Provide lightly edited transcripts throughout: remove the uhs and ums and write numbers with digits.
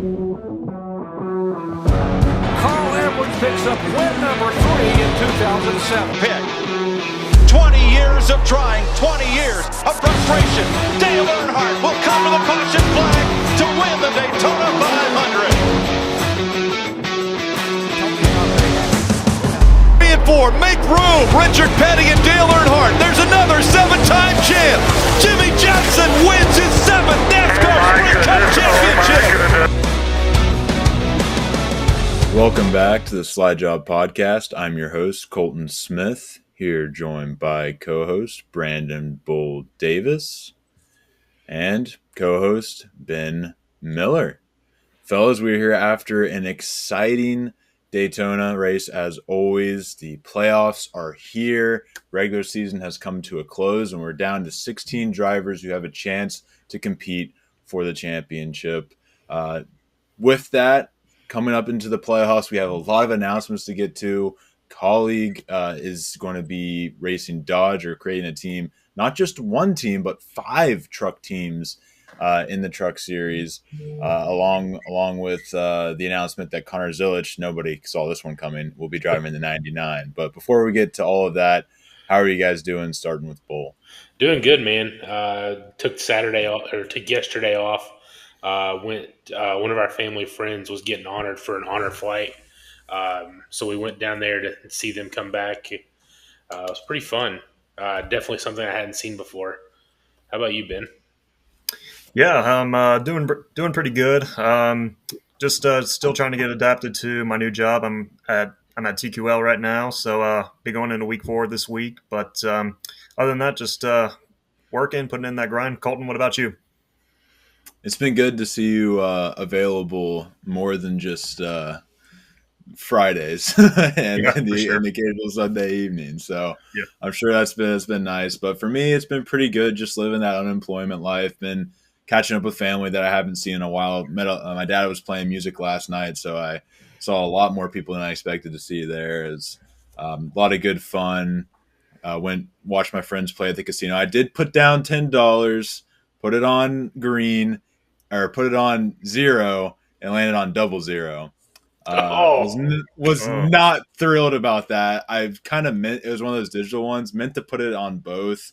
Carl Edwards picks up win number 3 in 2007. Pick. 20 years of trying, 20 years of frustration. Dale Earnhardt will come to the caution flag to win the Daytona 500. 3 and 4, make room. Richard Petty and Dale Earnhardt. There's another 7-time champ. Jimmy Johnson wins his 7th NASCAR Sprint Cup championship. Welcome back to the Slide Job Podcast. I'm your host, Colton Smith, here joined by co-host Brandon Bull Davis and co-host Ben Miller. Fellas, we're here after an exciting Daytona race. As always, the playoffs are here. Regular season has come to a close, and we're down to 16 drivers who have a chance to compete for the championship. With that, coming up into the playoffs, we have a lot of announcements to get to. Kaulig is going to be racing Dodge, or creating a team, not just one team, but 5 truck teams in the truck series, along with the announcement that Connor Zilic, nobody saw this one coming, will be driving the 99. But before we get to all of that, how are you guys doing, starting with Bull? Doing good, man. Took yesterday off. One of our family friends was getting honored for an honor flight. So we went down there to see them come back. It was pretty fun. Definitely something I hadn't seen before. How about you, Ben? Yeah, I'm doing pretty good. Just still trying to get adapted to my new job. I'm at TQL right now, so be going into week 4 this week. But other than that, just working, putting in that grind. Colton, what about you? It's been good to see you available more than just Fridays and the occasional Sunday evening. So yeah. I'm sure it's been nice. But for me, it's been pretty good just living that unemployment life. Been catching up with family that I haven't seen in a while. My dad was playing music last night, so I saw a lot more people than I expected to see there. It's a lot of good fun. Watched my friends play at the casino. I did put down $10, put it on green, or put it on 0, and landed on 00. Was not thrilled about that. I've kind of meant, it was one of those digital ones, meant to put it on both,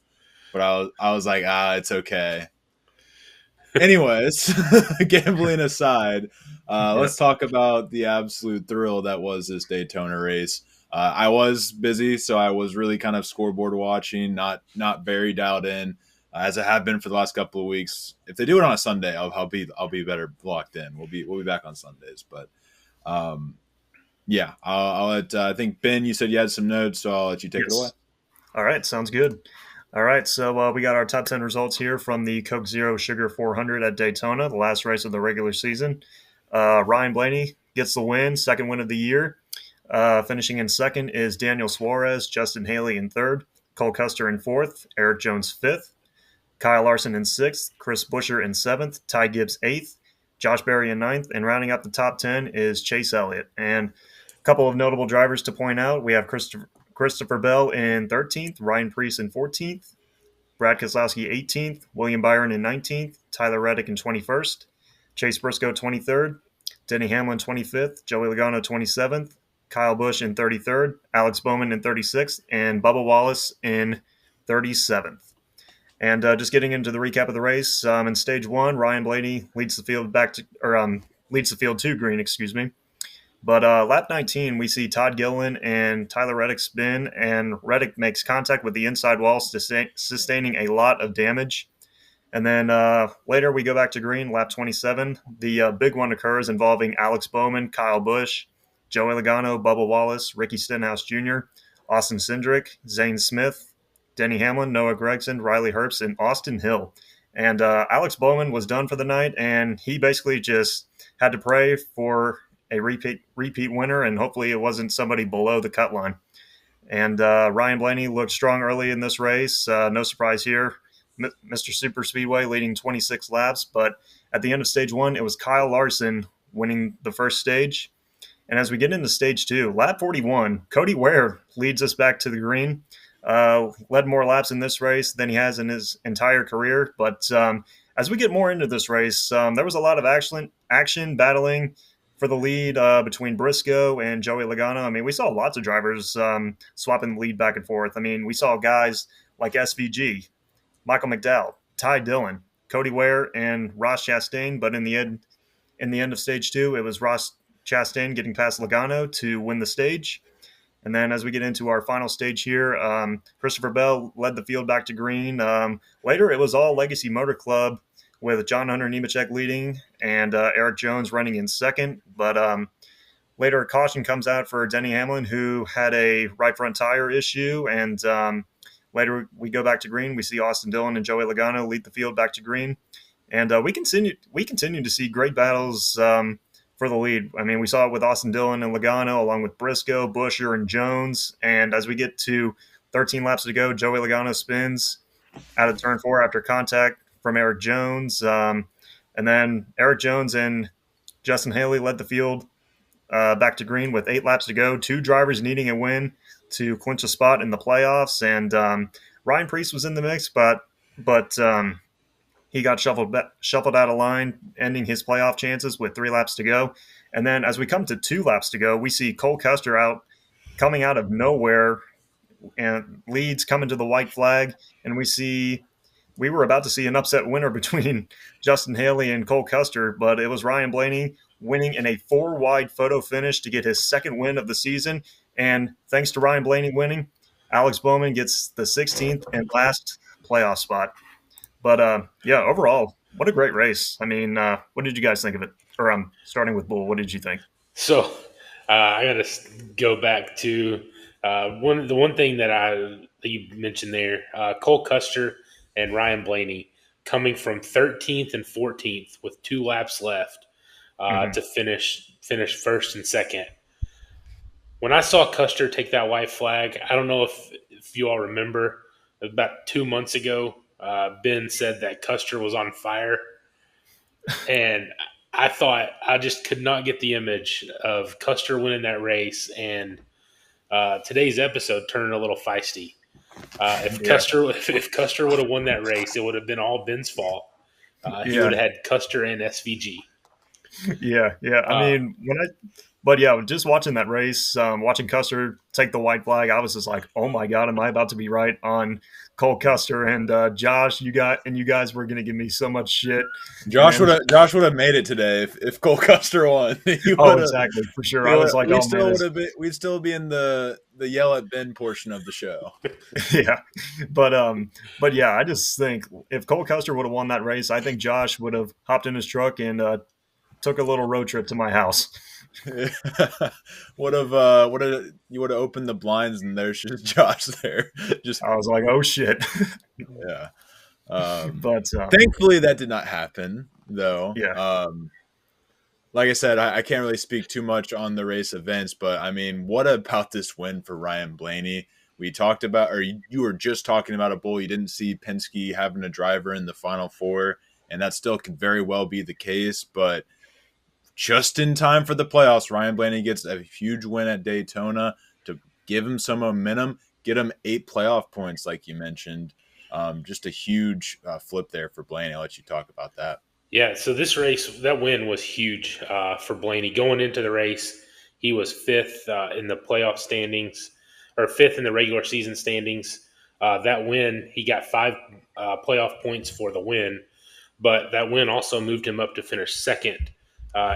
but I was like, it's okay. Anyways, gambling aside, let's talk about the absolute thrill that was this Daytona race. I was busy, so I was really kind of scoreboard watching, not very dialed in, as I have been for the last couple of weeks. If they do it on a Sunday, I'll be better locked in. We'll be back on Sundays, but yeah, I'll let. I think Ben, you said you had some notes, so I'll let you take it away. All right, sounds good. All right, so we got our top 10 results here from the Coke Zero Sugar 400 at Daytona, the last race of the regular season. Ryan Blaney gets the win, second win of the year. Finishing in second is Daniel Suarez, Justin Haley in third, Cole Custer in fourth, Eric Jones fifth, Kyle Larson in sixth, Chris Buescher in seventh, Ty Gibbs eighth, Josh Berry in ninth, and rounding up the top 10 is Chase Elliott. And a couple of notable drivers to point out. We have Christopher Bell in 13th, Ryan Preece in 14th, Brad Keselowski 18th, William Byron in 19th, Tyler Reddick in 21st, Chase Briscoe 23rd, Denny Hamlin 25th, Joey Logano 27th, Kyle Busch in 33rd, Alex Bowman in 36th, and Bubba Wallace in 37th. And just getting into the recap of the race, in stage 1, Ryan Blaney leads the field to green, excuse me. But lap 19, we see Todd Gilliland and Tyler Reddick spin, and Reddick makes contact with the inside wall, sustaining a lot of damage. And then later we go back to green, lap 27. The big one occurs involving Alex Bowman, Kyle Busch, Joey Logano, Bubba Wallace, Ricky Stenhouse Jr., Austin Cindric, Zane Smith, Denny Hamlin, Noah Gragson, Riley Herbst, and Austin Hill. And Alex Bowman was done for the night, and he basically just had to pray for a repeat winner, and hopefully it wasn't somebody below the cut line. And Ryan Blaney looked strong early in this race. No surprise here. Mr. Super Speedway leading 26 laps, but at the end of stage 1, it was Kyle Larson winning the first stage. And as we get into stage 2, lap 41, Cody Ware leads us back to the green. Led more laps in this race than he has in his entire career. But as we get more into this race, there was a lot of action battling for the lead between Briscoe and Joey Logano. I mean, we saw lots of drivers swapping the lead back and forth. I mean, we saw guys like SVG, Michael McDowell, Ty Dillon, Cody Ware, and Ross Chastain. But in the end of stage 2, it was Ross Chastain getting past Logano to win the stage. And then as we get into our final stage here, Christopher Bell led the field back to green. Later, it was all Legacy Motor Club with John Hunter Nemechek leading and Eric Jones running in second. But later, a caution comes out for Denny Hamlin, who had a right front tire issue. And later, we go back to green. We see Austin Dillon and Joey Logano lead the field back to green. And we continue to see great battles for the lead. I mean, we saw it with Austin Dillon and Logano, along with Briscoe, Buescher, and Jones. And as we get to 13 laps to go, Joey Logano spins out of turn 4 after contact from Eric Jones. And then Eric Jones and Justin Haley led the field back to green with 8 laps to go. 2 drivers needing a win to clinch a spot in the playoffs. And Ryan Preece was in the mix, but he got shuffled out of line, ending his playoff chances with 3 laps to go. And then as we come to 2 laps to go, we see Cole Custer coming out of nowhere, and leads coming to the white flag. And we were about to see an upset winner between Justin Haley and Cole Custer, but it was Ryan Blaney winning in a 4-wide photo finish to get his 2nd win of the season. And thanks to Ryan Blaney winning, Alex Bowman gets the 16th and last playoff spot. But, overall, what a great race. I mean, what did you guys think of it? Or starting with Bull, what did you think? So I got to go back to the one thing that you mentioned there, Cole Custer and Ryan Blaney coming from 13th and 14th with 2 laps left to finish first and second. When I saw Custer take that white flag, I don't know if you all remember, about 2 months ago, Ben said that Custer was on fire. And I just could not get the image of Custer winning that race. And today's episode turned a little feisty. If Custer would have won that race, it would have been all Ben's fault. He would have had Custer and SVG. Yeah. Just watching that race, watching Custer take the white flag, I was just like, oh my God, am I about to be right on Cole Custer? And Josh, you guys were going to give me so much shit. Josh would have made it today if Cole Custer won. Exactly, for sure. I was like, we'd still be in the yell at Ben portion of the show. Yeah, but yeah, I just think if Cole Custer would have won that race, I think Josh would have hopped in his truck and took a little road trip to my house. You would have opened the blinds and there's just Josh there. I was like, oh shit. Yeah. But thankfully that did not happen though. Yeah. Like I said, I can't really speak too much on the race events, but I mean, what about this win for Ryan Blaney? We talked about, or you were just talking about a Bull. You didn't see Penske having a driver in the Final Four, and that still could very well be the case, but just in time for the playoffs, Ryan Blaney gets a huge win at Daytona to give him some momentum, get him 8 playoff points, like you mentioned. Just a huge flip there for Blaney. I'll let you talk about that. Yeah, so this race, that win was huge for Blaney. Going into the race, he was 5th in the playoff standings, or 5th in the regular season standings. That win, he got 5 playoff points for the win, but that win also moved him up to finish 2nd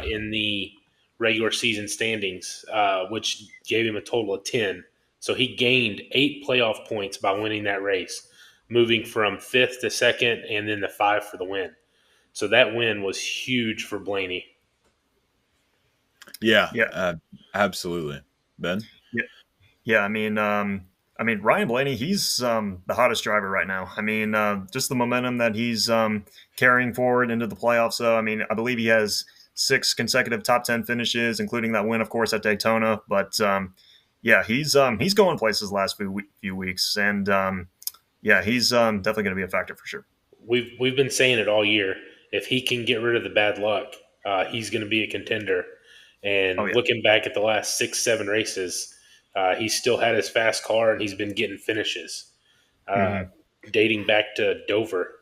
in the regular season standings, which gave him a total of 10. So he gained 8 playoff points by winning that race, moving from 5th to 2nd and then the 5 for the win. So that win was huge for Blaney. Yeah, absolutely. Ben? Yeah. I mean, Ryan Blaney, he's the hottest driver right now. I mean, just the momentum that he's carrying forward into the playoffs. So, I mean, I believe he has 6 consecutive top 10 finishes, including that win, of course, at Daytona. But he's going places the last few weeks, and he's definitely going to be a factor for sure. We've been saying it all year. If he can get rid of the bad luck, he's going to be a contender. And looking back at the last 6-7 races, he still had his fast car, and he's been getting finishes, dating back to Dover.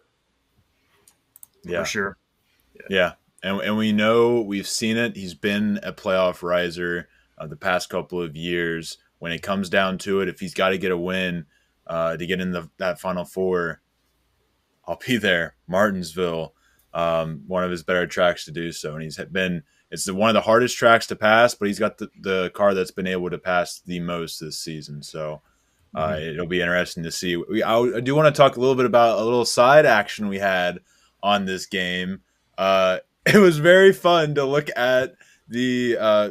Yeah. for sure. Yeah. And we know we've seen it. He's been a playoff riser the past couple of years. When it comes down to it, if he's got to get a win to get in that Final Four, I'll be there. Martinsville, one of his better tracks to do so. And it's one of the hardest tracks to pass, but he's got the car that's been able to pass the most this season. So it'll be interesting to see. I do want to talk a little bit about a little side action we had on this game. It was very fun to look at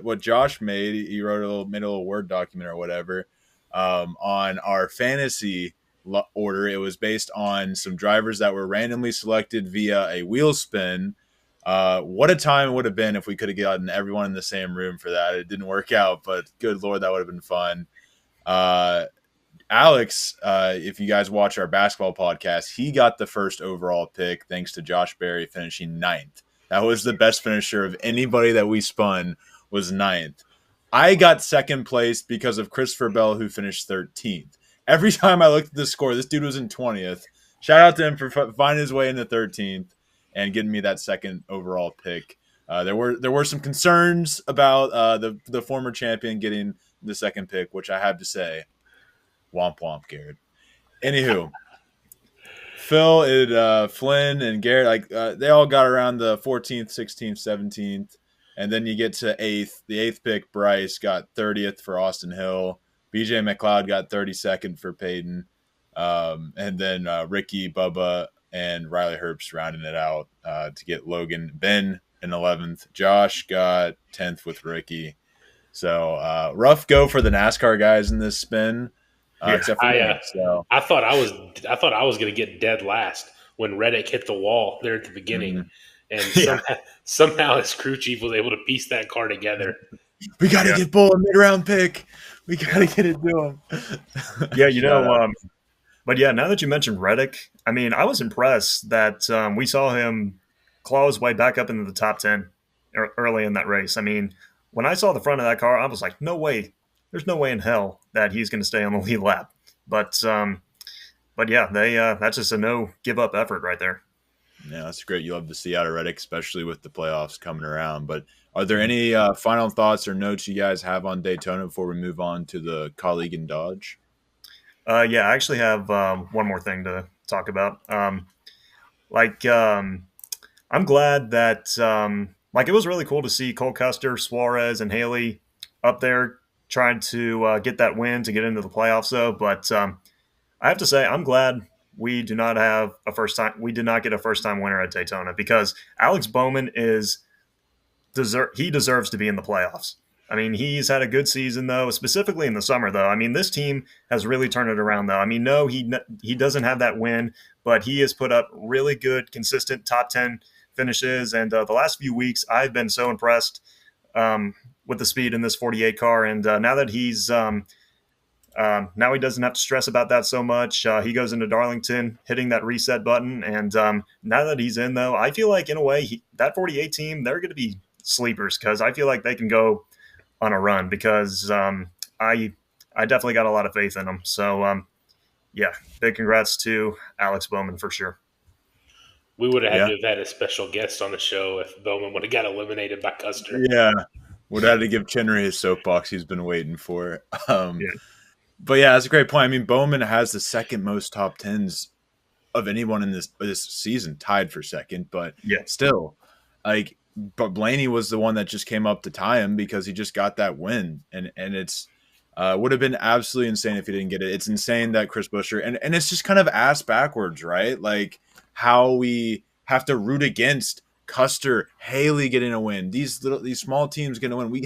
what Josh made. He made a little Word document or whatever on our fantasy order. It was based on some drivers that were randomly selected via a wheel spin. What a time it would have been if we could have gotten everyone in the same room for that. It didn't work out, but good Lord, that would have been fun. Alex, if you guys watch our basketball podcast, he got the first overall pick thanks to Josh Berry finishing 9th. That was the best finisher of anybody that we spun, was 9th. I got second place because of Christopher Bell, who finished 13th. Every time I looked at the score, this dude was in 20th. Shout out to him for finding his way into 13th and getting me that second overall pick. There were some concerns about the former champion getting the second pick, which I have to say, womp womp, Garrett. Anywho, Phil, Flynn, and Garrett, they all got around the 14th, 16th, 17th, and then you get to 8th. The 8th pick, Bryce, got 30th for Austin Hill. BJ McLeod got 32nd for Peyton. And then Ricky, Bubba, and Riley Herbst rounding it out to get Logan. Ben in 11th. Josh got 10th with Ricky. So rough go for the NASCAR guys in this spin. Except for me, so. I thought I was going to get dead last when Reddick hit the wall there at the beginning, and somehow his crew chief was able to piece that car together. We got to get Bull a mid-round pick. We got to get it to him. Yeah, but yeah, now that you mentioned Reddick, I mean, I was impressed that we saw him claw his way back up into the top 10 early in that race. I mean, when I saw the front of that car, I was like, no way. There's no way in hell that he's going to stay on the lead lap. But yeah, that's just a no give up effort right there. Yeah, that's great. You love to see out of Reddick, especially with the playoffs coming around. But are there any final thoughts or notes you guys have on Daytona before we move on to the Kaulig and Dodge? Yeah, I actually have one more thing to talk about. I'm glad that it was really cool to see Cole Custer, Suarez, and Haley up there trying to get that win to get into the playoffs, though. But I have to say, I'm glad we do not have a first time. We did not get a first time winner at Daytona, because Alex Bowman he deserves to be in the playoffs. I mean, he's had a good season, though, specifically in the summer, though. I mean, this team has really turned it around, though. I mean, no, he doesn't have that win, but he has put up really good, consistent top 10 finishes. And the last few weeks, I've been so impressed with the speed in this 48 car. And now that he's now he doesn't have to stress about that so much. He goes into Darlington hitting that reset button. And now that he's in, though, I feel like in a way that 48 team, they're going to be sleepers, because I feel like they can go on a run, because I definitely got a lot of faith in them. So, yeah, big congrats to Alex Bowman for sure. We would have had to have had a special guest on the show if Bowman would have got eliminated by Custer. Yeah, would have had to give Chinnery his soapbox he's been waiting for. But yeah, that's a great point. I mean, Bowman has the second most top 10s of anyone in this season, tied for second. But still, but Blaney was the one that just came up to tie him because he just got that win, and it's would have been absolutely insane if he didn't get it. It's insane that Chris Buescher, and it's just kind of ass backwards, right? Like how we have to root against Custer, Haley getting a win, these small teams getting a win.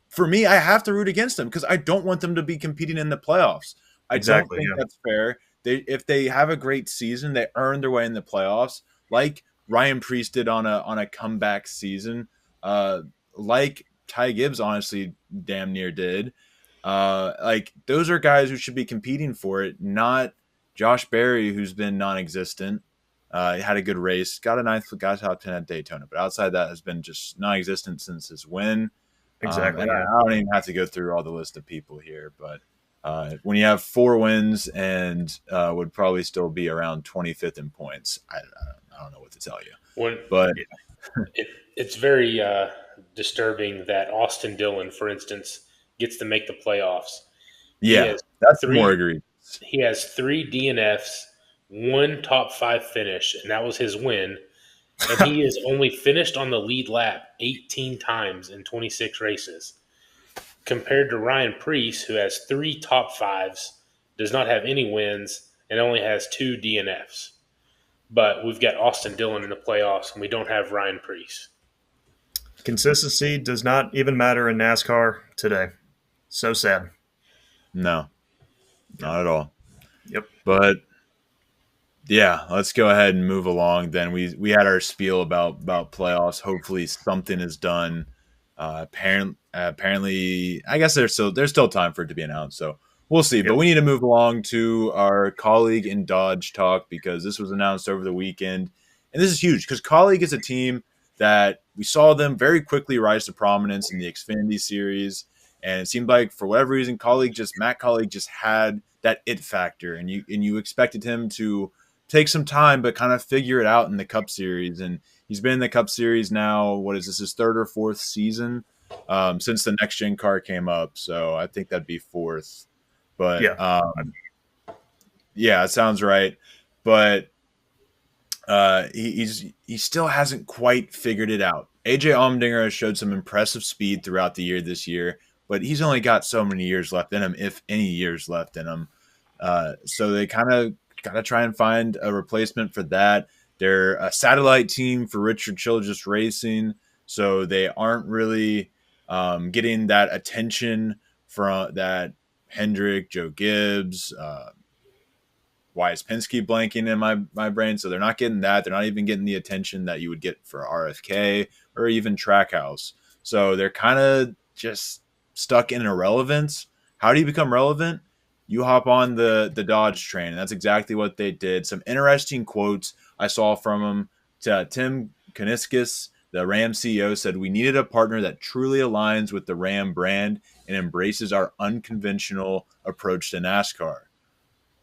For me, I have to root against them because I don't want them to be competing in the playoffs. I don't think that's fair. If they have a great season, they earn their way in the playoffs, like Ryan Preece did on a comeback season, like Ty Gibbs honestly damn near did. Those are guys who should be competing for it, not Josh Berry, who's been non-existent. He had a good race, got a ninth, got top 10 at Daytona, but outside that has been just non-existent since his win. Exactly. I don't even have to go through all the list of people here, but when you have 4 wins and would probably still be around 25th in points, I don't know what to tell you. When But it's very disturbing that Austin Dillon, for instance, gets to make the playoffs. He yeah, has that's more three. agreed. He has three DNFs, one top five finish, and that was his win. And he has only finished on the lead lap 18 times in 26 races, compared to Ryan Preece, who has three top fives, does not have any wins, and only has two DNFs. But we've got Austin Dillon in the playoffs, and we don't have Ryan Preece. Consistency does not even matter in NASCAR today. So sad. No, not at all. Yep. But yeah, let's go ahead and move along. Then we had our spiel about playoffs. Hopefully, something is done. Apparently, I guess there's still time for it to be announced. So we'll see. Yep. But we need to move along to our Kaulig and Dodge talk because this was announced over the weekend, and this is huge because Kaulig is a team that we saw them very quickly rise to prominence in the Xfinity series, and it seemed like for whatever reason, Matt Kaulig just had that it factor, and you expected him to take some time, but kind of figure it out in the Cup Series. And he's been in the Cup Series now. What is this, his third or fourth season since the next gen car came up? So I think that'd be fourth. But yeah, it sounds right. But he still hasn't quite figured it out. AJ Allmendinger has showed some impressive speed throughout the year this year, but he's only got so many years left in him, if any years left in him. So they kind of got to try and find a replacement for that. They're a satellite team for Richard Childress Racing, so they aren't really getting that attention from that Hendrick, Joe Gibbs, why is Penske blanking in my brain? So they're not getting that. They're not even getting the attention that you would get for RFK or even Trackhouse. So they're kind of just stuck in irrelevance. How do you become relevant? You hop on the Dodge train, and that's exactly what they did. Some interesting quotes I saw from him. Tim Kuniskis, the Ram CEO, said, "We needed a partner that truly aligns with the Ram brand and embraces our unconventional approach to NASCAR."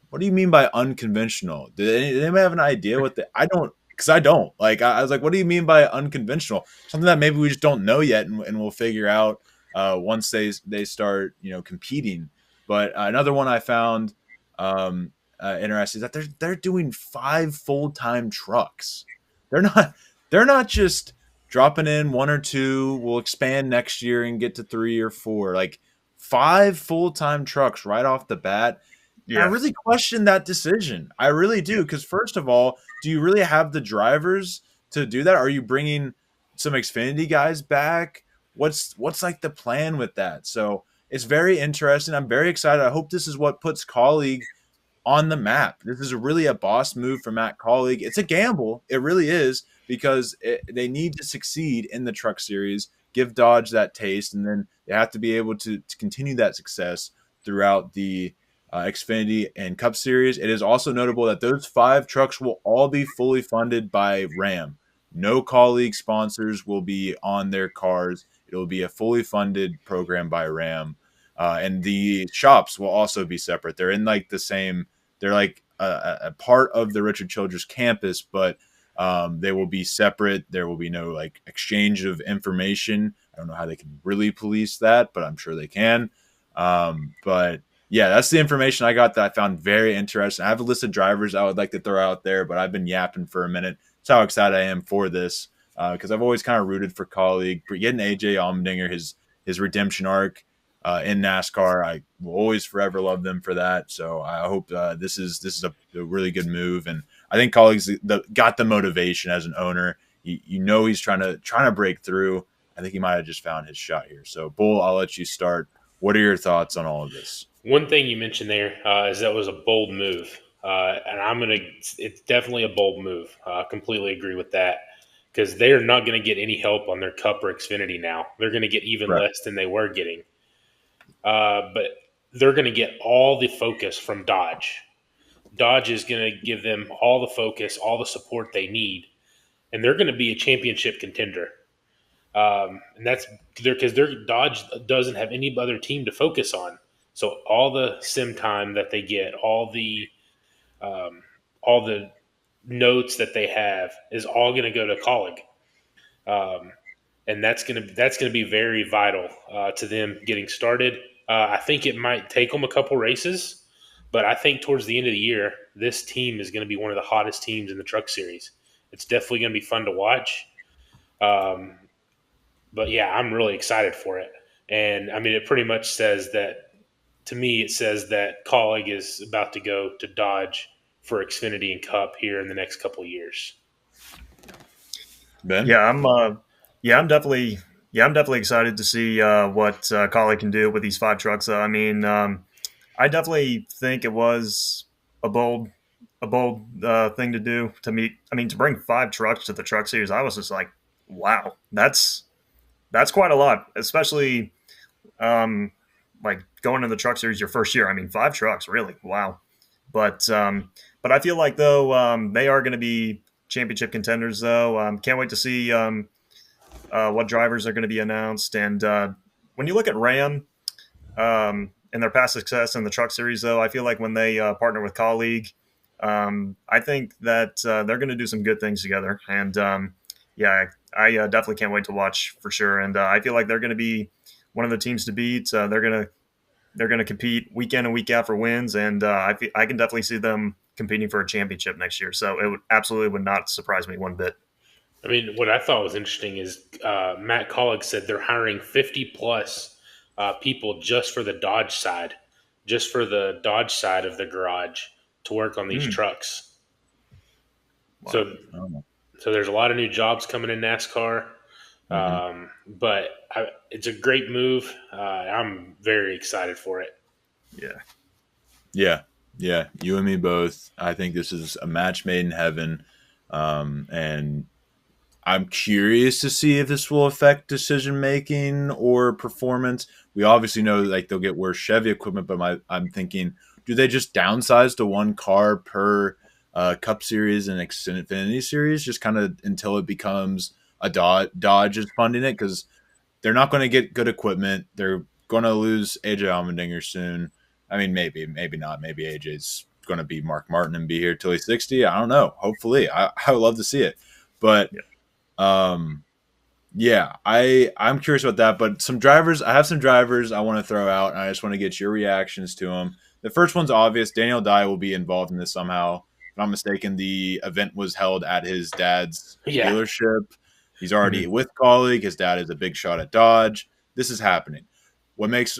What do you mean by unconventional? Did anybody have an idea what I don't, because I don't. Like, I was like, what do you mean by unconventional? Something that maybe we just don't know yet, and we'll figure out once they start, competing. But another one I found interesting is that they're doing 5 full-time trucks. They're not just dropping in 1 or 2. We'll expand next year and get to 3 or 4. Like 5 full-time trucks right off the bat. Yeah. I really question that decision. I really do. Because first of all, do you really have the drivers to do that? Are you bringing some Xfinity guys back? What's like the plan with that? So it's very interesting. I'm very excited. I hope this is what puts Kaulig on the map. This is really a boss move for Matt Kaulig. It's a gamble. It really is, because they need to succeed in the Truck Series, give Dodge that taste, and then they have to be able to continue that success throughout the Xfinity and Cup Series. It is also notable that those 5 trucks will all be fully funded by Ram. No Kaulig sponsors will be on their cars. It will be a fully funded program by Ram. And the shops will also be separate. They're in like the same, they're like a part of the Richard Childress campus, but they will be separate. There will be no like exchange of information. I don't know how they can really police that, but I'm sure they can. But yeah, that's the information I got that I found very interesting. I have a list of drivers I would like to throw out there, but I've been yapping for a minute. That's how excited I am for this, because I've always kind of rooted for Kaulig. Getting AJ Allmendinger, his redemption arc in NASCAR, I will always forever love them for that. So I hope this is a really good move, and I think Kaulig's got the motivation as an owner. He's trying to break through. I think he might have just found his shot here. So Bull, I'll let you start. What are your thoughts on all of this? One thing you mentioned there is that was a bold move, and it's definitely a bold move. I completely agree with that, because they are not going to get any help on their Cup or Xfinity now. They're going to get even less than they were getting, but they're going to get all the focus from Dodge. Dodge is going to give them all the focus, all the support they need, and they're going to be a championship contender. And that's because Dodge doesn't have any other team to focus on. So all the sim time that they get, all the notes that they have is all going to go to Kaulig. And that's gonna be very vital to them getting started. I think it might take them a couple races, but I think towards the end of the year, this team is going to be one of the hottest teams in the Truck Series. It's definitely going to be fun to watch. Um, but yeah, I'm really excited for it. And I mean, it pretty much says that to me. It says that Kaulig is about to go to Dodge for Xfinity and Cup here in the next couple of years. Ben? Yeah, I'm definitely excited to see what Collie can do with these 5 trucks. I mean, I definitely think it was a bold thing to do to meet. I mean, to bring 5 trucks to the Truck Series, I was just like, wow, that's quite a lot, especially um, like going to the Truck Series your first year. I mean, 5 trucks, really, wow. But I feel like though they are going to be championship contenders. Though can't wait to see what drivers are going to be announced. And when you look at Ram and their past success in the Truck Series, though, I feel like when they partner with Kaulig, I think that they're going to do some good things together. And yeah, I definitely can't wait to watch for sure. And I feel like they're going to be one of the teams to beat. They're going to compete week in and week out for wins, and I can definitely see them competing for a championship next year. So it would not surprise me one bit. I mean, what I thought was interesting is Matt Kaulig said they're hiring 50 plus people just for the Dodge side, of the garage to work on these trucks. Wow. So there's a lot of new jobs coming in NASCAR, but it's a great move. I'm very excited for it. Yeah. You and me both. I think this is a match made in heaven, and I'm curious to see if this will affect decision making or performance. We obviously know like they'll get worse Chevy equipment, but I'm thinking, do they just downsize to 1 car per Cup Series and Xfinity Series, just kind of until it becomes a Dodge is funding it, because they're not going to get good equipment. They're going to lose AJ Allmendinger soon. I mean, maybe not. Maybe AJ's going to be Mark Martin and be here till he's 60. I don't know. Hopefully, I would love to see it, but. Yeah, I'm curious about that, but I have some drivers I want to throw out, and I just want to get your reactions to them. The first one's obvious. Daniel Dye will be involved in this somehow. If I'm not mistaken, the event was held at his dad's dealership. He's already with Kaulig. His dad is a big shot at Dodge. This is happening. What makes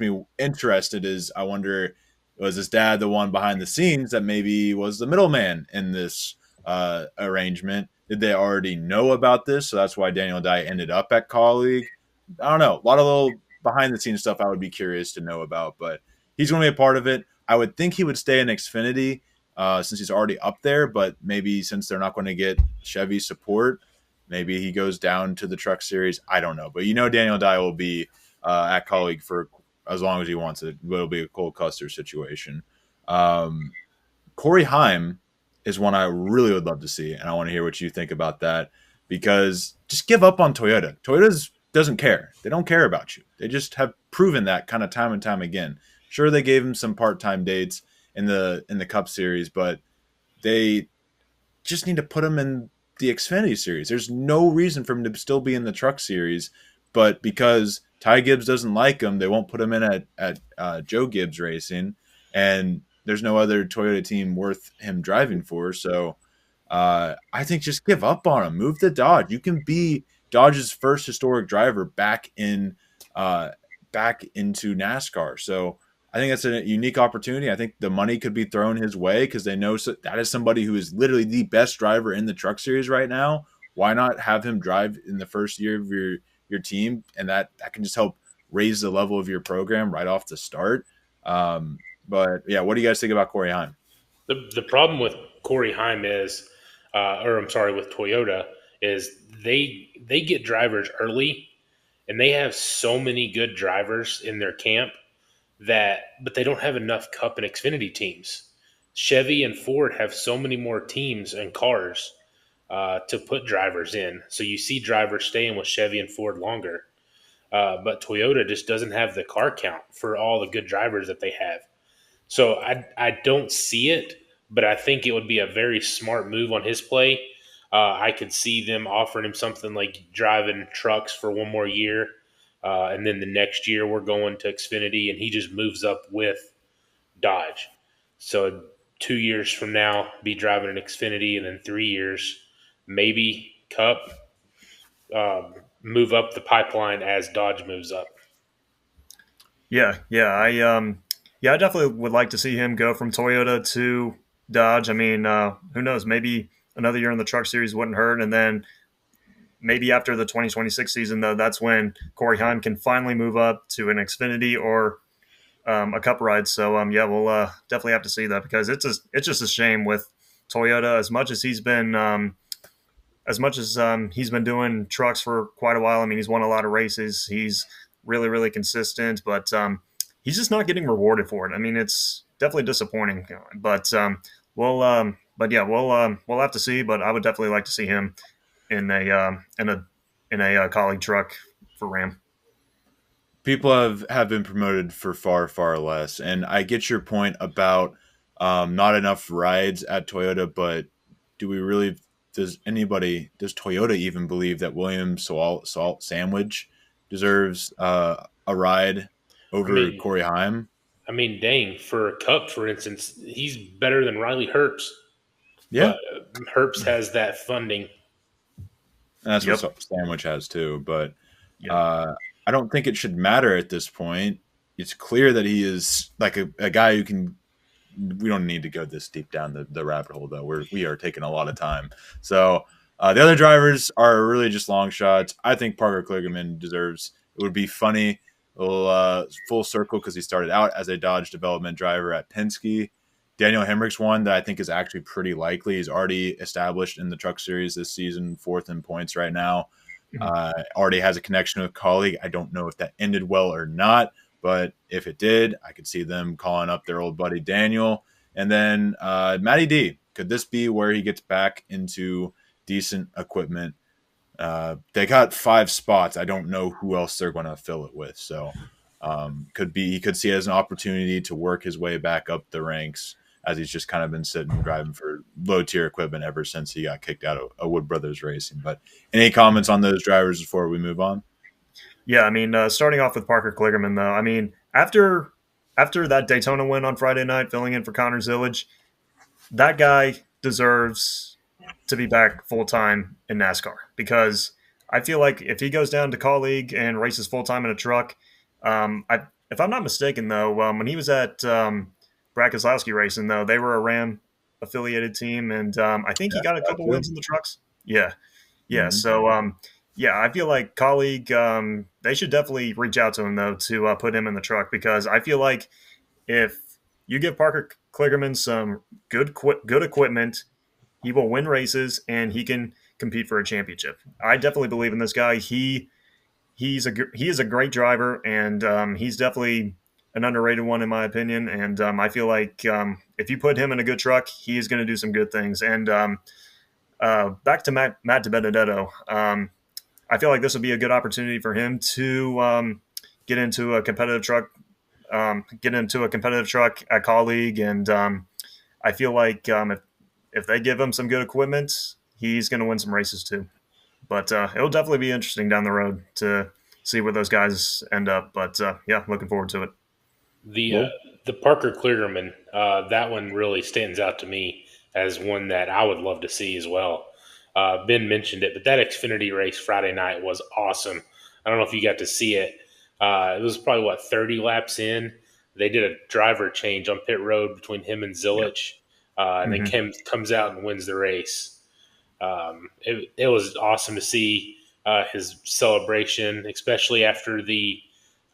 me interested is I wonder, was his dad the one behind the scenes that maybe was the middleman in this arrangement? Did they already know about this? So that's why Daniel Dye ended up at Kaulig. I don't know. A lot of little behind the scenes stuff I would be curious to know about, but he's going to be a part of it. I would think he would stay in Xfinity since he's already up there, but maybe since they're not going to get Chevy support, maybe he goes down to the Truck Series. I don't know. But Daniel Dye will be at Kaulig for as long as he wants it. It'll be a Cole Custer situation. Corey Heim is one I really would love to see, and I want to hear what you think about that, because just give up on Toyota. Toyota doesn't care. They don't care about you. They just have proven that kind of time and time again. Sure, they gave him some part-time dates in the Cup Series, but they just need to put him in the Xfinity Series. There's no reason for him to still be in the Truck Series, but because Ty Gibbs doesn't like him, they won't put him in at Joe Gibbs Racing, and there's no other Toyota team worth him driving for. So I think just give up on him. Move to Dodge. You can be Dodge's first historic driver back into NASCAR. So I think that's a unique opportunity. I think the money could be thrown his way because they know that is somebody who is literally the best driver in the Truck Series right now. Why not have him drive in the first year of your team? And that can just help raise the level of your program right off the start. But yeah, what do you guys think about Corey Heim? The problem with Corey Heim with Toyota is they get drivers early, and they have so many good drivers in their camp but they don't have enough Cup and Xfinity teams. Chevy and Ford have so many more teams and cars to put drivers in, so you see drivers staying with Chevy and Ford longer. But Toyota just doesn't have the car count for all the good drivers that they have. So I don't see it, but I think it would be a very smart move on his play. I could see them offering him something like driving trucks for one more year, and then the next year we're going to Xfinity, and he just moves up with Dodge. So 2 years from now, be driving an Xfinity, and then 3 years, maybe Cup, move up the pipeline as Dodge moves up. I definitely would like to see him go from Toyota to Dodge. I mean, who knows? Maybe another year in the Truck Series wouldn't hurt, and then maybe after the 2026 season, though, that's when Corey Heim can finally move up to an Xfinity or a Cup ride. So, we'll definitely have to see that, because it's just a shame with Toyota. As much as he's been doing trucks for quite a while. I mean, he's won a lot of races. He's really, really consistent, but he's just not getting rewarded for it. I mean, it's definitely disappointing. But we'll have to see. But I would definitely like to see him in a Kaulig truck for Ram. People have been promoted for far, far less, and I get your point about not enough rides at Toyota. But do we really? Does Toyota even believe that William Salt Sandwich deserves a ride over Corey Heim? I mean, dang, for a Cup, for instance, he's better than Riley Herbst. Yeah. But Herbst has that funding. And that's what Sandwich has too. But I don't think it should matter at this point. It's clear that he is like a guy who can. We don't need to go this deep down the rabbit hole, though. We are taking a lot of time. So the other drivers are really just long shots. I think Parker Kligerman deserves. It would be funny, a little full circle, because he started out as a Dodge development driver at Penske. Daniel Hemrick's one that I think is actually pretty likely. He's already established in the Truck Series this season, 4th in points right now. Already has a connection with Kaulig. I don't know if that ended well or not, but if it did, I could see them calling up their old buddy Daniel. And then Matty D. Could this be where he gets back into decent equipment? They got 5 spots. I don't know who else they're going to fill it with. So he could see it as an opportunity to work his way back up the ranks, as he's just kind of been sitting driving for low-tier equipment ever since he got kicked out of Wood Brothers Racing. But any comments on those drivers before we move on? Yeah, I mean, starting off with Parker Kligerman, though, I mean, after that Daytona win on Friday night, filling in for Connor Zillage, that guy deserves to be back full-time in NASCAR, because I feel like if he goes down to Kaulig and races full-time in a truck, if I'm not mistaken, though, when he was at Brad Keselowski Racing, though, they were a Ram-affiliated team, and I think he got a couple wins in the trucks. Yeah. Mm-hmm. So, I feel like Kaulig, they should definitely reach out to him, though, to put him in the truck, because I feel like if you give Parker Kligerman some good equipment, he will win races and he can compete for a championship. I definitely believe in this guy. He is a great driver, and he's definitely an underrated one in my opinion. And I feel like if you put him in a good truck, he is going to do some good things. And back to Matt DiBenedetto, I feel like this would be a good opportunity for him to get into a competitive truck at Kaulig, and I feel like if they give him some good equipment, he's going to win some races too. But it'll definitely be interesting down the road to see where those guys end up. But looking forward to it. The Parker Kligerman, that one really stands out to me as one that I would love to see as well. Ben mentioned it, but that Xfinity race Friday night was awesome. I don't know if you got to see it. It was probably 30 laps in. They did a driver change on pit road between him and Zillage, and then comes out and wins the race. It was awesome to see his celebration, especially after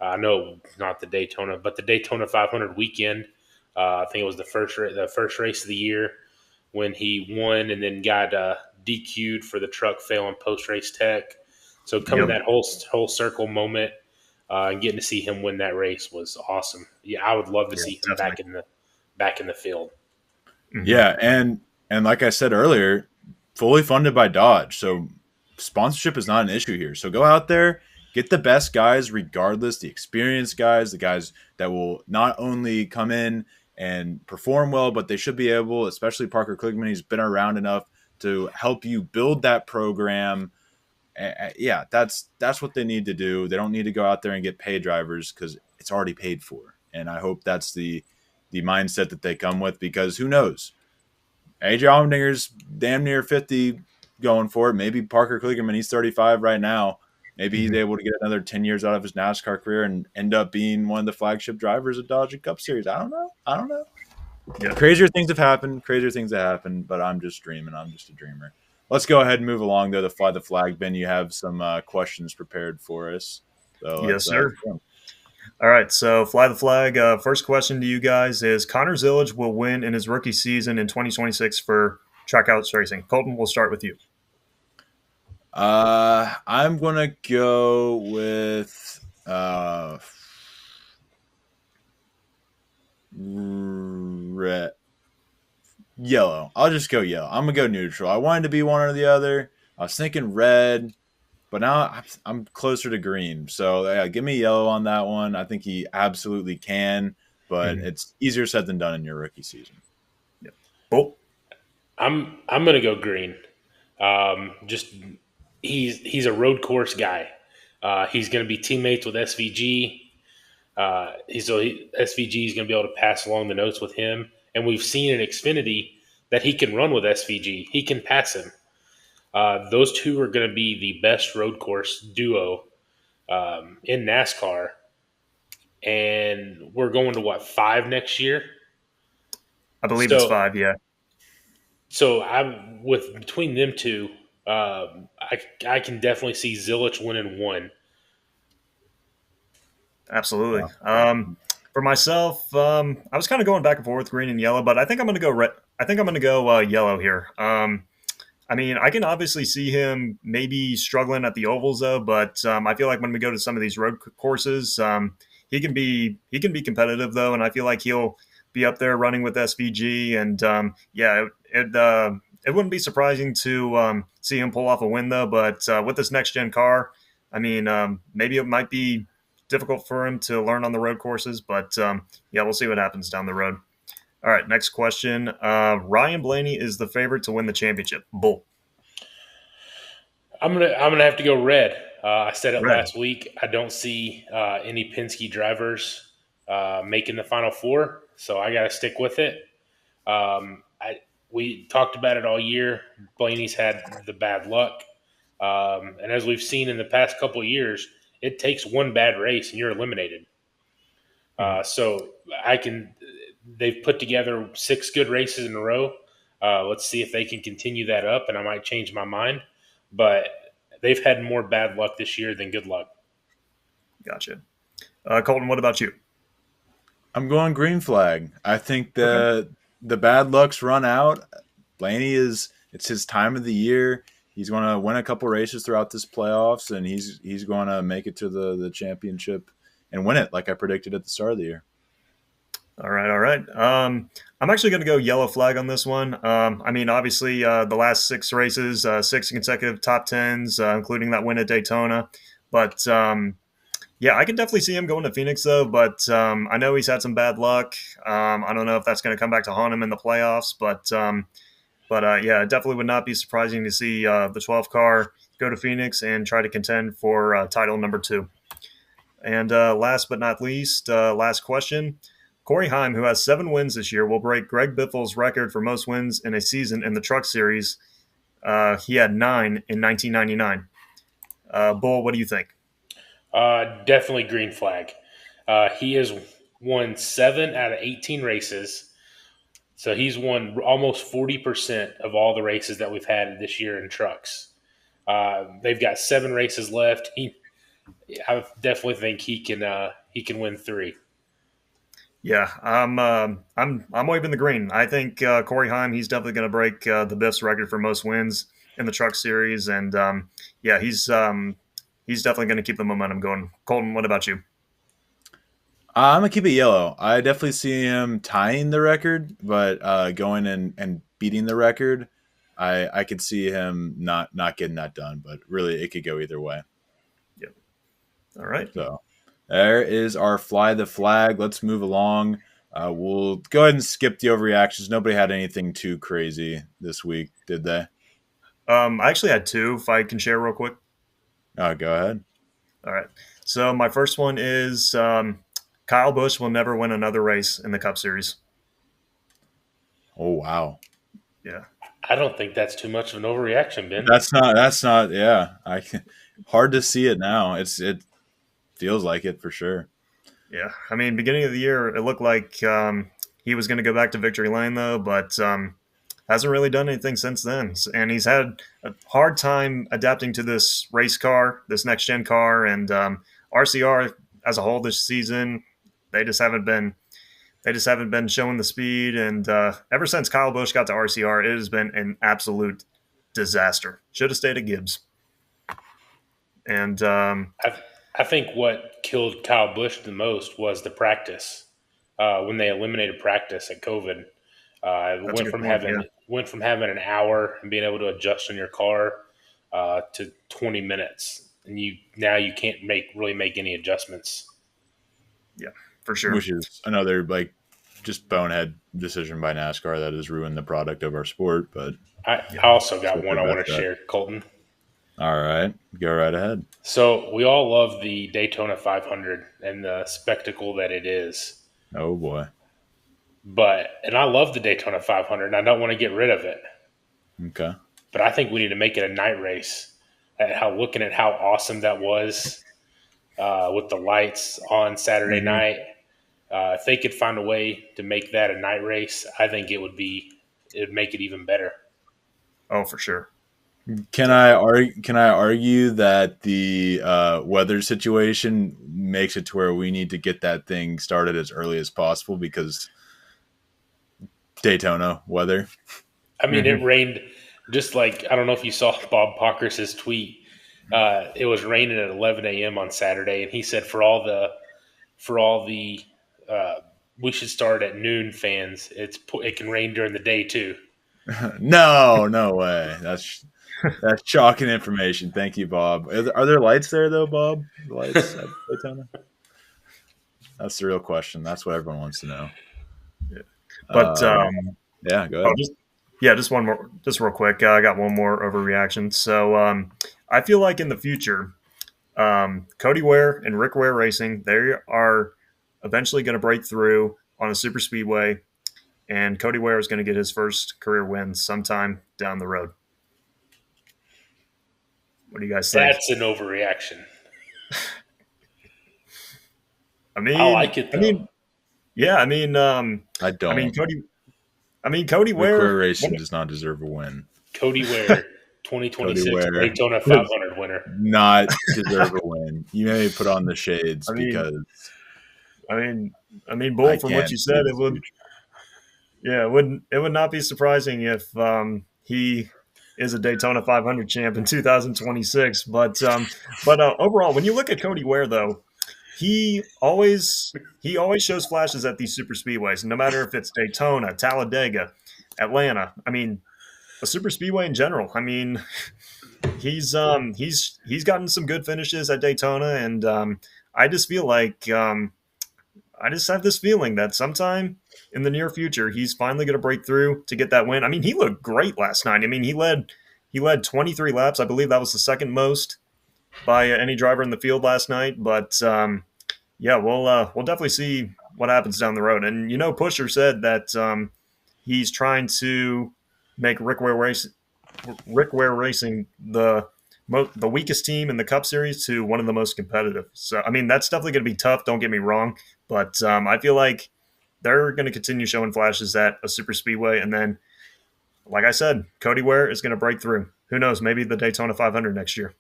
not the Daytona, but the Daytona 500 weekend. I think it was the first race of the year when he won and then got DQ'd for the truck failing post-race tech. So coming that whole circle moment and getting to see him win that race was awesome. Yeah, I would love to see him back in the field. Mm-hmm. Yeah, and like I said earlier, fully funded by Dodge. So sponsorship is not an issue here. So go out there, get the best guys regardless, the experienced guys, the guys that will not only come in and perform well, but they should be able, especially Parker Kligerman, he's been around enough to help you build that program. Yeah, that's what they need to do. They don't need to go out there and get pay drivers because it's already paid for. And I hope that's the mindset that they come with, because who knows? AJ Allmendinger's damn near 50 going for it. Maybe Parker Kligerman, he's 35 right now. Maybe he's able to get another 10 years out of his NASCAR career and end up being one of the flagship drivers of Dodge and Cup Series. I don't know. Yeah. Crazier things have happened, but I'm just dreaming. I'm just a dreamer. Let's go ahead and move along, though, to fly the flag. Ben, you have some questions prepared for us. So yes, sir. All right, so fly the flag. First question to you guys is Connor Zillage will win in his rookie season in 2026 for Trackhouse Racing. Colton, we'll start with you. I'm going to go with red. Yellow. I'll just go yellow. I'm going to go neutral. I wanted to be one or the other. I was thinking red, but now I'm closer to green. So yeah, give me yellow on that one. I think he absolutely can, but it's easier said than done in your rookie season. Yeah. Bull? I'm going to go green. Just he's a road course guy. He's going to be teammates with SVG. SVG is going to be able to pass along the notes with him. And we've seen in Xfinity that he can run with SVG. He can pass him. Those two are going to be the best road course duo in NASCAR. And we're going to, 5 next year? I believe it's 5, yeah. So between them two, I can definitely see Zillage winning 1. Absolutely. For myself, I was kind of going back and forth with green and yellow, but I think I'm going to go red. I think I'm going to go yellow here. I mean, I can obviously see him maybe struggling at the ovals though, but I feel like when we go to some of these road courses, he can be competitive though, and I feel like he'll be up there running with SVG, and it wouldn't be surprising to see him pull off a win though. But with this next gen car, I mean, maybe it might be difficult for him to learn on the road courses, but we'll see what happens down the road. All right, next question. Ryan Blaney is the favorite to win the championship. Bull. I'm gonna have to go red. I said it Red. last week. I don't see any Penske drivers making the Final Four, so I got to stick with it. We talked about it all year. Blaney's had the bad luck, and as we've seen in the past couple of years, it takes one bad race and you're eliminated. So they've put together 6 good races in a row. Let's see if they can continue that up, and I might change my mind. But they've had more bad luck this year than good luck. Gotcha. Colton, what about you? I'm going green flag. I think the bad luck's run out. Blaney it's his time of the year. He's going to win a couple races throughout this playoffs, and he's going to make it to the championship and win it like I predicted at the start of the year. All right. I'm actually going to go yellow flag on this one. I mean, obviously, the last 6 races, 6 consecutive top 10s, including that win at Daytona. But, I can definitely see him going to Phoenix, though. But I know he's had some bad luck. I don't know if that's going to come back to haunt him in the playoffs. But it definitely would not be surprising to see the 12 car go to Phoenix and try to contend for title number 2. And last but not least, last question. Corey Heim, who has 7 wins this year, will break Greg Biffle's record for most wins in a season in the Truck Series. He had 9 in 1999. Bull, what do you think? Definitely green flag. He has won 7 out of 18 races. So he's won almost 40% of all the races that we've had this year in trucks. They've got 7 races left. I definitely think he can win 3. Yeah, I'm waving the green. I think Corey Heim, he's definitely going to break the Biff's record for most wins in the Truck Series, and he's definitely going to keep the momentum going. Colton, what about you? I'm gonna keep it yellow. I definitely see him tying the record, but going and beating the record, I could see him not getting that done. But really, it could go either way. Yep. All right. So there is our fly the flag. Let's move along We'll go ahead and skip the overreactions. Nobody had anything too crazy this week, did they? I actually had two, if I can share real quick. Go ahead. All right. So my first one is Kyle Busch will never win another race in the Cup Series. Oh, wow. Yeah. I don't think that's too much of an overreaction, Ben. That's not. Yeah, hard to see it now. It feels like it for sure. Yeah. I mean, beginning of the year, it looked like he was going to go back to victory lane, though, but hasn't really done anything since then. And he's had a hard time adapting to this race car, this next-gen car, and RCR as a whole this season, they just haven't been showing the speed. And ever since Kyle Busch got to RCR, it has been an absolute disaster. Should have stayed at Gibbs. And I think what killed Kyle Busch the most was the practice. When they eliminated practice at COVID, went from having an hour and being able to adjust on your car to 20 minutes, and you can't really make any adjustments. Yeah, for sure. Which is another just bonehead decision by NASCAR that has ruined the product of our sport. But I also got one I want to share, Colton. All right, go right ahead. So we all love the Daytona 500 and the spectacle that it is. Oh boy. And I love the Daytona 500, and I don't want to get rid of it. Okay. But I think we need to make it a night race. Looking at how awesome that was with the lights on Saturday night, if they could find a way to make that a night race, I think it'd make it even better. Oh, for sure. Can I argue that the weather situation makes it to where we need to get that thing started as early as possible because Daytona weather? I mean, It rained just I don't know if you saw Bob Pockrass's tweet. It was raining at 11 a.m. on Saturday, and he said for all the we should start at noon fans. It can rain during the day too. No way. That's shocking information. Thank you, Bob. Are there lights there, though, Bob? Lights at Daytona? That's the real question. That's what everyone wants to know. Yeah. But yeah, go ahead. Just one more, just real quick. I got one more overreaction. So I feel like in the future, Cody Ware and Rick Ware Racing, they are eventually going to break through on a super speedway, and Cody Ware is going to get his first career win sometime down the road. What do you guys think? That's an overreaction. I like it, though. I don't. Cody Ware. Rick Ware Racing does not deserve a win. Cody Ware, 2026 Daytona 500 winner. Not deserve a win. You may put on the shades because. Bull, from what you said, it would. Yeah, it would not be surprising if he is a Daytona 500 champ in 2026. But overall, when you look at Cody Ware, though, he always shows flashes at these super speedways, no matter if it's Daytona, Talladega, Atlanta. I mean, a super speedway in general. I mean, he's gotten some good finishes at Daytona, and I just feel like I just have this feeling that sometime in the near future he's finally going to break through to get that win. I mean, he looked great last night. I mean, he led 23 laps. I believe that was the second most by any driver in the field last night. But we'll definitely see what happens down the road. And Pusher said that he's trying to make Rick Ware Racing the weakest team in the Cup Series to one of the most competitive. So, I mean, that's definitely going to be tough. Don't get me wrong. But I feel like they're going to continue showing flashes at a super speedway. And then, like I said, Cody Ware is going to break through. Who knows? Maybe the Daytona 500 next year.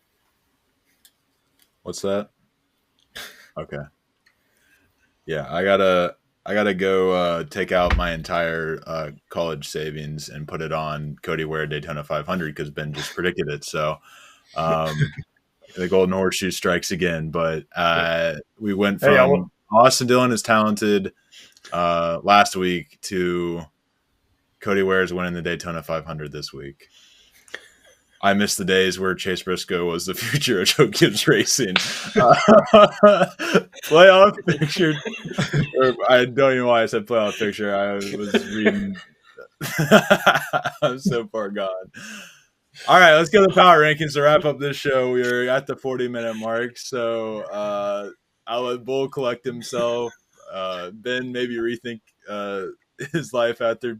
What's that? Okay. Yeah, I gotta go take out my entire college savings and put it on Cody Ware Daytona 500 because Ben just predicted it. So the golden horseshoe strikes again. But we went from Austin Dillon is talented last week to Cody Ware is winning the Daytona 500 this week. I miss the days where Chase Briscoe was the future of Joe Gibbs Racing. Playoff picture. I don't even know why I said playoff picture. I was reading. I'm so far gone. All right, let's go to the power rankings to wrap up this show. We're at the 40-minute mark, so I'll let Bull collect himself. Ben maybe rethink his life after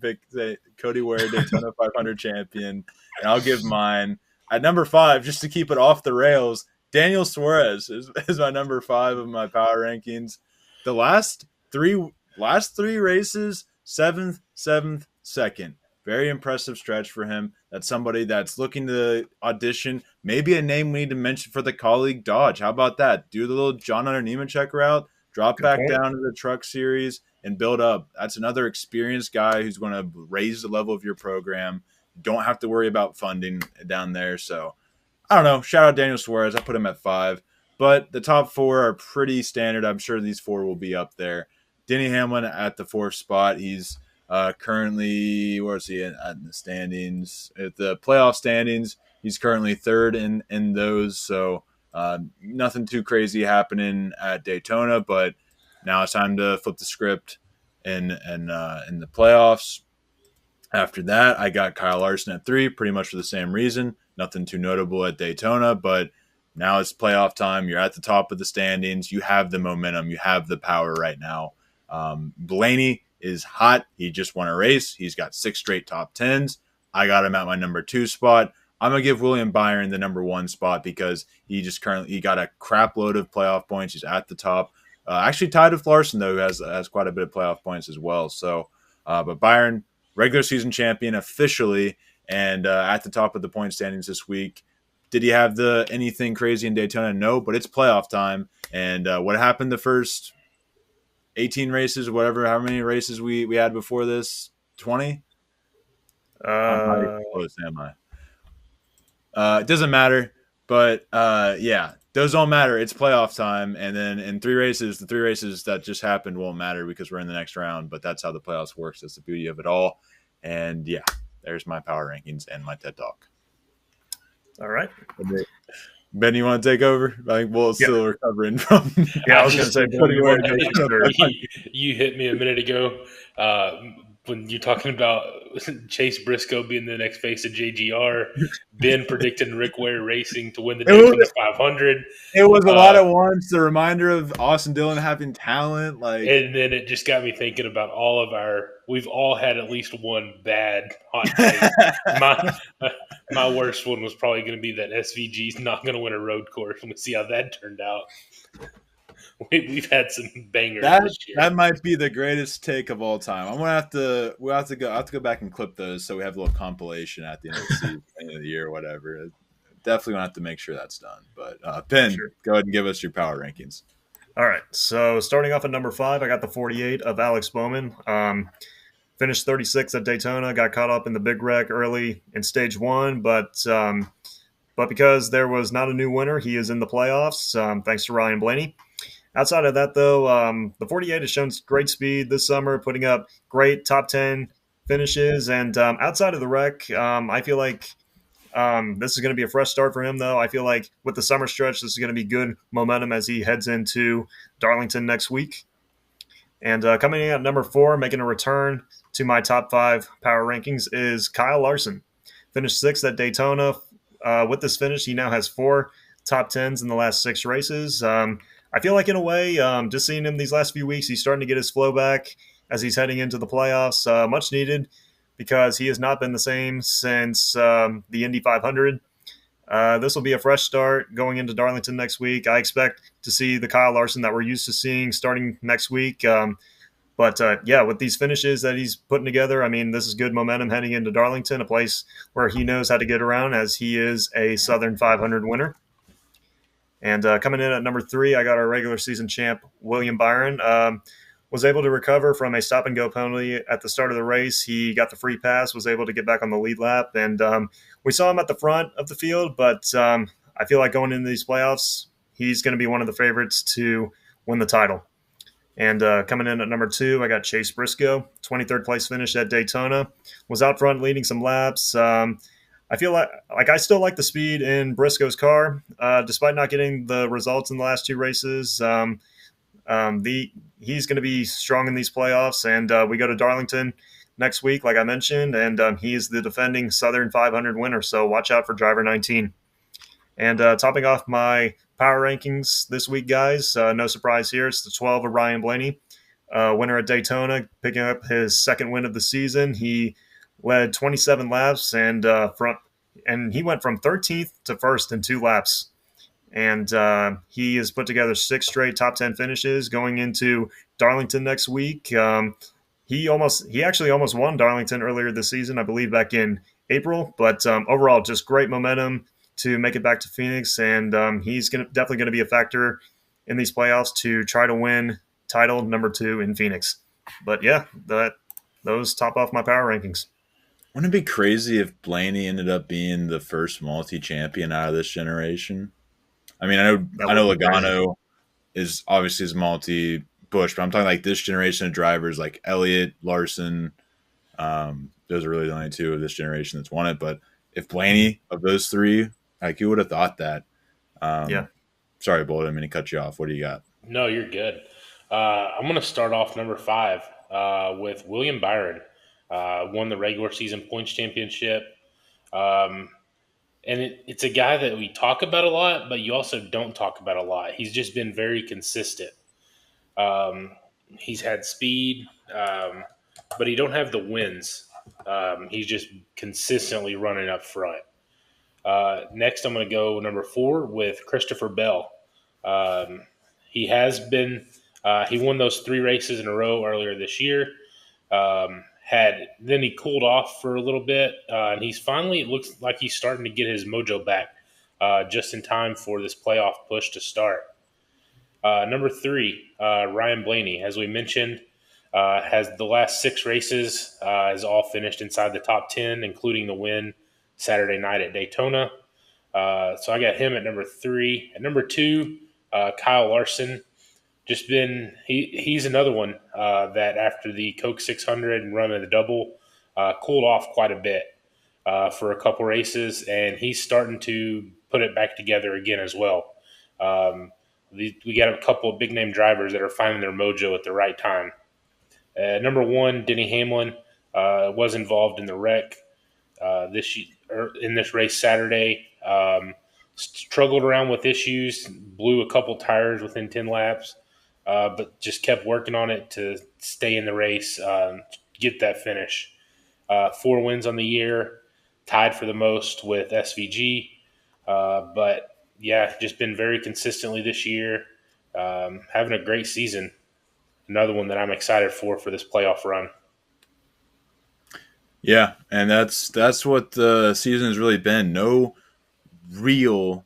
Cody Ware, Daytona 500 champion, and I'll give mine at number 5 just to keep it off the rails. Daniel Suarez is my number 5 of my power rankings. The last three races, 7th, 2nd. Very impressive stretch for him. That's somebody that's looking to audition. Maybe a name we need to mention for the Kaulig Dodge. How about that? Do the little John Hunter Nemechek route, drop Good back point. down to the truck series, and build up. That's another experienced guy who's going to raise the level of your program. Don't have to worry about funding down there. So, I don't know. Shout out Daniel Suarez. I put him at 5. But the top 4 are pretty standard. I'm sure these 4 will be up there. Denny Hamlin at the 4th spot. He's currently, where is he in the standings? At the playoff standings, he's currently 3rd in those. So nothing too crazy happening at Daytona, but now it's time to flip the script in the playoffs. After that, I got Kyle Larson at 3, pretty much for the same reason. Nothing too notable at Daytona, but now it's playoff time. You're at the top of the standings. You have the momentum. You have the power right now. Blaney is hot. He just won a race. He's got 6 straight top 10s. I got him at my number 2 spot. I'm going to give William Byron the number 1 spot because he got a crap load of playoff points. He's at the top. Actually tied with Larson, though, who has quite a bit of playoff points as well. So, but Byron, regular season champion officially, and at the top of the point standings this week. Did he have anything crazy in Daytona? No, but it's playoff time. And what happened the first 18 races, whatever, how many races we had before this? 20? How close am I? It doesn't matter, but yeah, those don't matter. It's playoff time, and then in 3 races, the 3 races that just happened won't matter because we're in the next round, but that's how the playoffs works. That's the beauty of it all. And yeah, there's my power rankings and my TED Talk. All right. Ben, you want to take over? I think Bull's still recovering from. Yeah, I was going to say, you hit me a minute ago when you're talking about Chase Briscoe being the next face of JGR. Ben predicting Rick Ware Racing to win the Daytona 500. It was a lot at once. The reminder of Austin Dillon having talent, and then it just got me thinking about we've all had at least one bad hot take. My worst one was probably going to be that SVG's not going to win a road course. We'll see how that turned out. We've had some bangers this year. That might be the greatest take of all time. I'm gonna have to go back and clip those so we have a little compilation at the end of the season, end of the year, or whatever. Definitely gonna have to make sure that's done. But Ben, go ahead and give us your power rankings. All right. So starting off at number 5, I got the 48 of Alex Bowman. Finished 36th at Daytona. Got caught up in the big wreck early in stage 1, but because there was not a new winner, he is in the playoffs. Thanks to Ryan Blaney. Outside of that, though, the 48 has shown great speed this summer, putting up great top 10 finishes. And outside of the wreck, I feel like this is going to be a fresh start for him, though. I feel like with the summer stretch, this is going to be good momentum as he heads into Darlington next week. And coming in at number 4, making a return to my top 5 power rankings is Kyle Larson. Finished 6th at Daytona. With this finish, he now has 4 top 10s in the last 6 races. I feel like in a way, just seeing him these last few weeks, he's starting to get his flow back as he's heading into the playoffs. Much needed because he has not been the same since the Indy 500. This will be a fresh start going into Darlington next week. I expect to see the Kyle Larson that we're used to seeing starting next week. But with these finishes that he's putting together, I mean, this is good momentum heading into Darlington, a place where he knows how to get around as he is a Southern 500 winner. And coming in at number 3, I got our regular season champ, William Byron. Was able to recover from a stop-and-go penalty at the start of the race. He got the free pass, was able to get back on the lead lap. And we saw him at the front of the field, but I feel like going into these playoffs, he's going to be one of the favorites to win the title. And coming in at number 2, I got Chase Briscoe, 23rd place finish at Daytona. Was out front leading some laps. I feel like I still like the speed in Briscoe's car, despite not getting the results in the last 2 races. He's going to be strong in these playoffs, and we go to Darlington next week, like I mentioned, and he is the defending Southern 500 winner. So watch out for driver 19. And topping off my power rankings this week, guys, no surprise here. It's the 12 of Ryan Blaney, winner at Daytona, picking up his second win of the season. He led 27 laps, and he went from 13th to first in 2 laps. And he has put together 6 straight top 10 finishes going into Darlington next week. He actually almost won Darlington earlier this season, I believe back in April. But overall, just great momentum to make it back to Phoenix, and he's definitely going to be a factor in these playoffs to try to win title number 2 in Phoenix. But yeah, those top off my power rankings. Wouldn't it be crazy if Blaney ended up being the first multi-champion out of this generation? I mean, I know Logano is obviously his multi-Busch, but I'm talking like this generation of drivers like Elliott, Larson. Those are really the only 2 of this generation that's won it. But if Blaney, of those 3, like, who would have thought that? Yeah. Sorry, Bull, I didn't mean to cut you off. What do you got? No, you're good. I'm going to start off number 5 with William Byron. Won the regular season points championship. And it's a guy that we talk about a lot, but you also don't talk about a lot. He's just been very consistent. He's had speed, but he don't have the wins. He's just consistently running up front. Next, I'm going to go number 4 with Christopher Bell. He has been he won those 3 races in a row earlier this year. Then he cooled off for a little bit, and it looks like he's starting to get his mojo back just in time for this playoff push to start. Number 3, Ryan Blaney, as we mentioned, has the last 6 races has all finished inside the top 10, including the win Saturday night at Daytona. So I got him at number 3. At number 2, Kyle Larson. He's another one that after the Coke 600 and run of the double cooled off quite a bit for a couple races, and he's starting to put it back together again as well. We got a couple of big name drivers that are finding their mojo at the right time. Number 1, Denny Hamlin was involved in the wreck in this race Saturday. Struggled around with issues, blew a couple tires within 10 laps, but just kept working on it to stay in the race, get that finish. 4 wins on the year, tied for the most with SVG. But yeah, just been very consistently this year, having a great season. Another one that I'm excited for this playoff run. Yeah, and that's what the season has really been. No real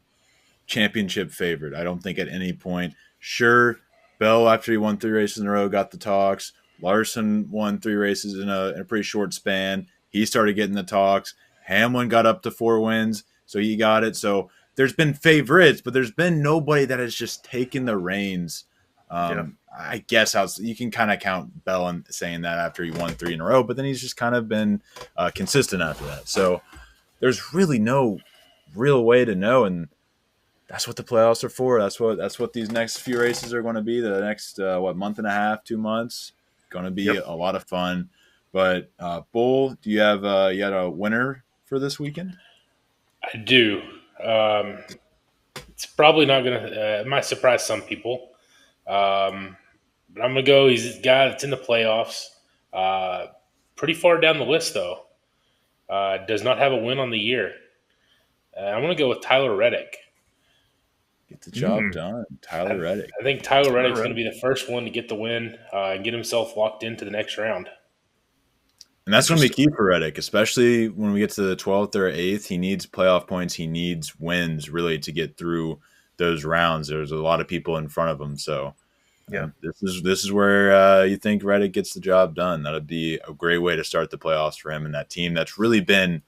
championship favorite, I don't think, at any point. Sure, Bell, after he won 3 races in a row, got the talks. Larson won 3 races in a pretty short span. He started getting the talks. Hamlin got up to 4 wins, so he got it. So there's been favorites, but there's been nobody that has just taken the reins. I guess you can kind of count Bell in saying that after he won 3 in a row, but then he's just kind of been consistent after that. So there's really no real way to know, and that's what the playoffs are for. That's what these next few races are going to be. The next month and a half, 2 months, going to be a lot of fun. But Bull, do you have you had a winner for this weekend? I do. It's probably not going to it might surprise some people. But I'm going to go. He's a guy that's in the playoffs. Pretty far down the list, though. Does not have a win on the year. I'm going to go with Tyler Reddick. Get the job done. Tyler Reddick. I think Tyler Reddick's going to be the first one to get the win and get himself locked into the next round. And that's going to be key for Reddick, especially when we get to the 12th or 8th. He needs playoff points. He needs wins, really, to get through those rounds. There's a lot of people in front of him. So, yeah, this is where you think Reddick gets the job done. That would be a great way to start the playoffs for him and that team that's really been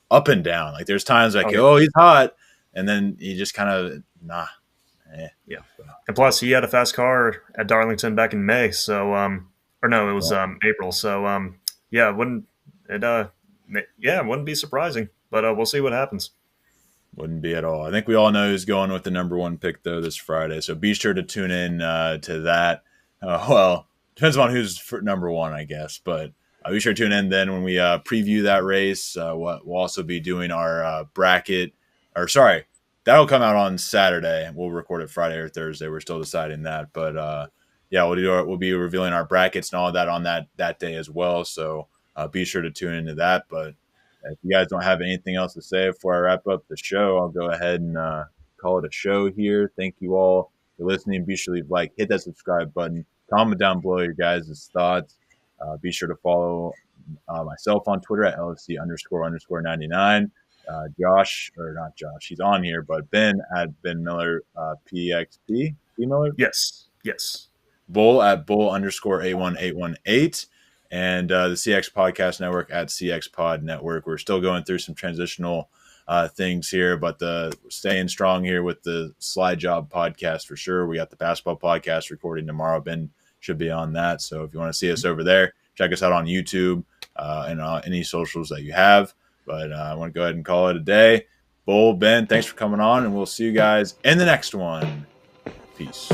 up and down. Like, there's times like, he's hot, and then he just kind of, Yeah. And plus, he had a fast car at Darlington back in May. So, it was April. So, it wouldn't be surprising, but we'll see what happens. Wouldn't be at all. I think we all know who's going with the number 1 pick, though, this Friday. So be sure to tune in to that. Well, depends on who's for number one, I guess. But be sure to tune in then when we preview that race. We'll also be doing our bracket. Or sorry, that'll come out on Saturday. We'll record it Friday or Thursday. We're still deciding that. But yeah, we'll be revealing our brackets and all of that on that day as well. So be sure to tune into that. But if you guys don't have anything else to say before I wrap up the show, I'll go ahead and call it a show here. Thank you all for listening. Be sure to leave hit that subscribe button. Comment down below your guys' thoughts. Be sure to follow myself on Twitter at LFC__99. Josh, or not Josh, he's on here, but Ben at Ben Miller PXP. B Miller? Yes. Bull at Bull_81818. And the CX Podcast Network at CX Pod Network. We're still going through some transitional things here, but staying strong here with the Slide Job podcast for sure. We got the basketball podcast recording tomorrow. Ben should be on that. So if you want to see us over there, check us out on YouTube and any socials that you have. But I want to go ahead and call it a day. Bull, Ben, thanks for coming on, and we'll see you guys in the next one. Peace.